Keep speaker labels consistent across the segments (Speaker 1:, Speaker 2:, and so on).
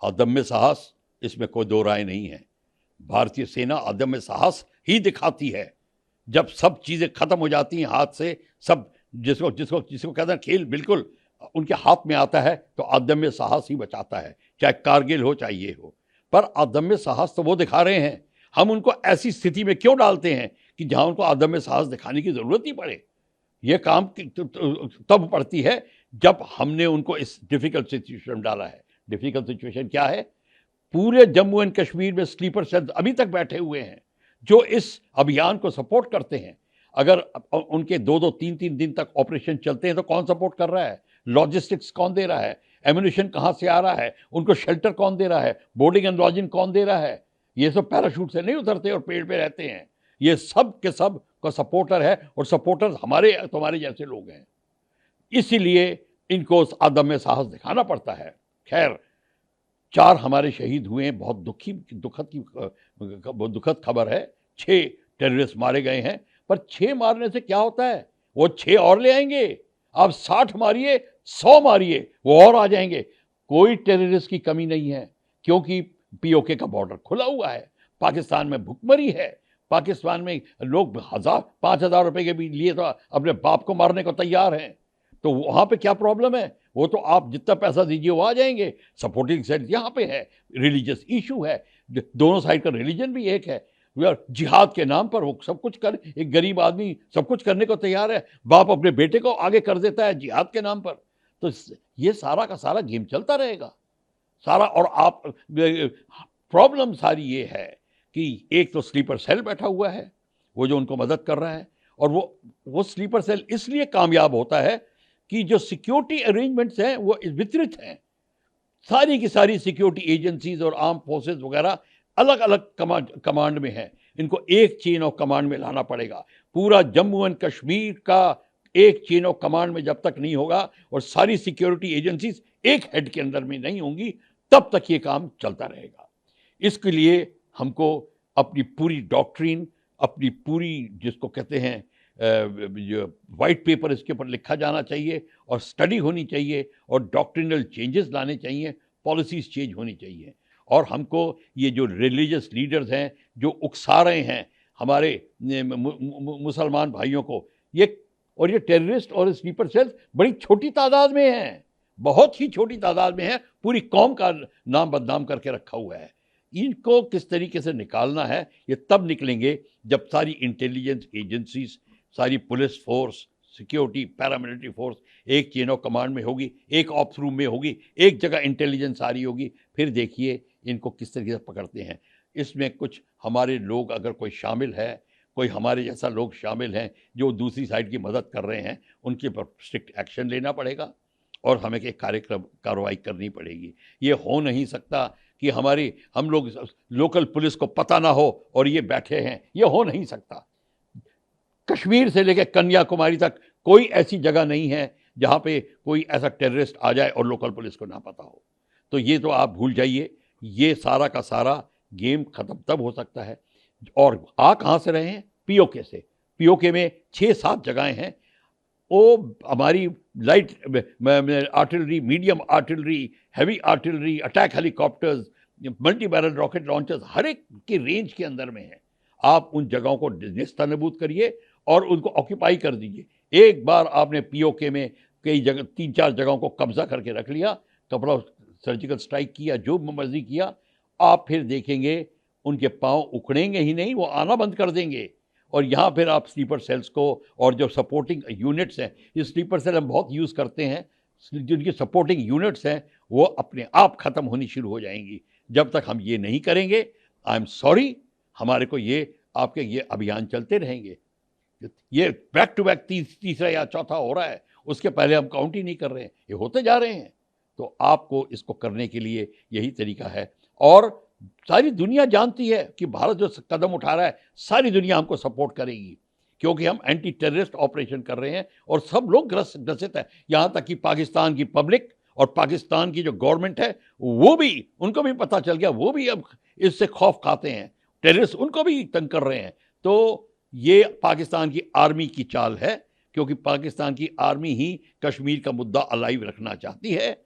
Speaker 1: अदम्य साहस, इसमें कोई दो राय नहीं है। भारतीय सेना अदम्य साहस ही दिखाती है। जब सब चीजें खत्म हो जाती हैं हाथ से, सब जिसको जिसको जिसको कहते हैं खेल बिल्कुल उनके हाथ में आता है, तो अदम्य साहस ही बचाता है, चाहे कारगिल हो चाहे ये हो। पर अदम्य साहस तो वो दिखा रहे हैं, हम उनको ऐसी स्थिति में क्यों डालते हैं कि जहां उनको अदम्य साहस दिखाने की जरूरत ही पड़े। ये काम तब पड़ती है जब हमने उनको इस डिफिकल्ट सिचुएशन में डाला है। डिफिकल्ट सिचुएशन क्या है? पूरे जम्मू एंड कश्मीर में स्लीपर सेल्स अभी तक बैठे हुए हैं जो इस अभियान को सपोर्ट करते हैं। अगर उनके 2-2, 3-3 दिन तक ऑपरेशन चलते हैं तो कौन सपोर्ट कर रहा है? लॉजिस्टिक्स कौन दे रहा है? एम्युनिशन कहां से आ रहा है? उनको शेल्टर कौन दे रहा है? बोर्डिंग एंड लॉजिंग कौन दे रहा है? ये सब पैराशूट से नहीं उतरते और पेड़ पे रहते हैं। ये सब के सब का सपोर्टर है, और सपोर्टर हमारे तुम्हारे जैसे लोग हैं। इसीलिए इनको अदम्य साहस दिखाना पड़ता है। खैर, 4 हमारे शहीद हुए हैं, बहुत दुखद खबर है। 6 टेररिस्ट मारे गए हैं, पर 6 मारने से क्या होता है? वो 6 और ले आएंगे। आप 60 मारिए, 100 मारिए, वो और आ जाएंगे। कोई टेररिस्ट की कमी नहीं है, क्योंकि पीओके का बॉर्डर खुला हुआ है। पाकिस्तान में भुखमरी है। पाकिस्तान में लोग 5,000 रुपए के भी लिए तो अपने बाप को मारने को तैयार हैं। तो वहां पे क्या प्रॉब्लम है? वो तो आप जितना पैसा दीजिए वो आ जाएंगे। सपोर्टिंग सेट यहाँ पे है, रिलीजियस इशू है, दोनों साइड का रिलीजन भी एक है। जिहाद के नाम पर वो सब कुछ कर, एक गरीब आदमी सब कुछ करने को तैयार है। बाप अपने बेटे को आगे कर देता है जिहाद के नाम पर। तो ये सारा का सारा गेम चलता रहेगा सारा। और आप, प्रॉब्लम सारी ये है कि एक तो स्लीपर सेल बैठा हुआ है, वो जो उनको मदद कर रहा है, और वो स्लीपर सेल इसलिए कामयाब होता है कि जो सिक्योरिटी अरेंजमेंट्स हैं वो वितरित हैं। सारी की सारी सिक्योरिटी एजेंसीज और आर्म फोर्सेस वगैरह अलग अलग कमांड में है। इनको एक चेन ऑफ कमांड में लाना पड़ेगा। पूरा जम्मू एंड कश्मीर का एक चेन ऑफ कमांड में जब तक नहीं होगा और सारी सिक्योरिटी एजेंसीज एक हेड के अंदर में नहीं होंगी, तब तक ये काम चलता रहेगा। इसके लिए हमको अपनी पूरी डॉक्ट्रिन, अपनी पूरी जिसको कहते हैं जो वाइट पेपर, इसके ऊपर लिखा जाना चाहिए और स्टडी होनी चाहिए और डॉक्ट्रिनल चेंजेस लाने चाहिए, पॉलिसीज चेंज होनी चाहिए। और हमको ये जो रिलीजियस लीडर्स हैं जो उकसा रहे हैं हमारे मुसलमान भाइयों को, ये टेररिस्ट और स्लीपर सेल्स बड़ी छोटी तादाद में हैं, बहुत ही छोटी तादाद में है। पूरी कौम का नाम बदनाम करके रखा हुआ है। इनको किस तरीके से निकालना है, ये तब निकलेंगे जब सारी इंटेलिजेंस एजेंसीज, सारी police force, security, paramilitary force एक चेन ऑफ कमांड में होगी, एक ऑप्स रूम में होगी, एक जगह इंटेलिजेंस आ रही होगी। फिर देखिए इनको किस तरीके से पकड़ते हैं। इसमें कुछ हमारे लोग अगर कोई शामिल है, कोई हमारे जैसा लोग शामिल हैं जो दूसरी साइड की मदद कर रहे हैं, उनके पर स्ट्रिक्ट एक्शन लेना पड़ेगा और हमें एक कार्रवाई करनी पड़ेगी। ये हो नहीं सकता कि हम लोग लोकल पुलिस को पता ना हो और ये बैठे हैं, ये हो नहीं सकता। कश्मीर से लेकर कन्याकुमारी तक कोई ऐसी जगह नहीं है जहां पे कोई ऐसा टेररिस्ट आ जाए और लोकल पुलिस को ना पता हो। तो ये तो आप भूल जाइए। ये सारा का सारा गेम खत्म तब हो सकता है। और आ कहां से रहे हैं? पीओके से। पीओके में 6-7 जगहें हैं। वो हमारी light artillery, medium artillery, heavy artillery, attack helicopters, multi barrel rocket launchers हर एक की रेंज के अंदर में है। आप उन जगहों को नेस्तनाबूद करिए और उनको ऑक्यूपाई कर दीजिए। एक बार आपने पीओके में कई जगह 3-4 जगहों को कब्जा करके रख लिया, कपड़ा सर्जिकल स्ट्राइक किया, जो मर्जी किया, आप फिर देखेंगे उनके पांव उखड़ेंगे ही नहीं, वो आना बंद कर देंगे। और यहाँ फिर आप स्लीपर सेल्स को और जो सपोर्टिंग यूनिट्स हैं, ये स्लीपर सेल हम बहुत यूज़ करते हैं, जिनकी सपोर्टिंग यूनिट्स हैं वो अपने आप ख़त्म होनी शुरू हो जाएंगी। जब तक हम ये नहीं करेंगे, आई एम सॉरी, हमारे को आपके ये अभियान चलते रहेंगे। ये बैक टू बैक तीसरा या चौथा हो रहा है, उसके पहले हम काउंट ही नहीं कर रहे हैं, ये होते जा रहे हैं। तो आपको इसको करने के लिए यही तरीका है। और सारी दुनिया जानती है कि भारत जो कदम उठा रहा है, सारी दुनिया हमको सपोर्ट करेगी, क्योंकि हम एंटी टेररिस्ट ऑपरेशन कर रहे हैं और सब लोग ग्रसित है। यहाँ तक कि पाकिस्तान की पब्लिक और पाकिस्तान की जो गवर्नमेंट है, वो भी, उनको भी पता चल गया, वो भी अब इससे खौफ खाते हैं। टेररिस्ट उनको भी तंग कर रहे हैं। तो ये पाकिस्तान की आर्मी की चाल है, क्योंकि पाकिस्तान की आर्मी ही कश्मीर का मुद्दा अलाइव रखना चाहती है।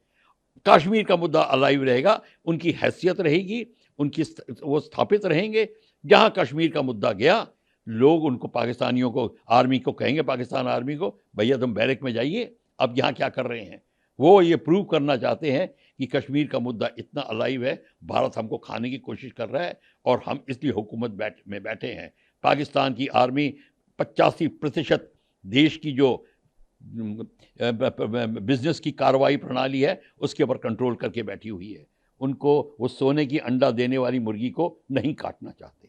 Speaker 1: कश्मीर का मुद्दा अलाइव रहेगा, उनकी हैसियत रहेगी, उनकी वो स्थापित रहेंगे। जहाँ कश्मीर का मुद्दा गया, लोग उनको पाकिस्तानियों को, आर्मी को कहेंगे, पाकिस्तान आर्मी को, भैया तुम बैरक में जाइए, अब यहाँ क्या कर रहे हैं। वो ये प्रूव करना चाहते हैं कि कश्मीर का मुद्दा इतना अलाइव है, भारत हमको खाने की कोशिश कर रहा है और हम इसलिए हुकूमत में बैठे हैं। पाकिस्तान की आर्मी 85% देश की जो बिजनेस की कार्रवाई प्रणाली है उसके ऊपर कंट्रोल करके बैठी हुई है। उनको वो सोने की अंडा देने वाली मुर्गी को नहीं काटना चाहते।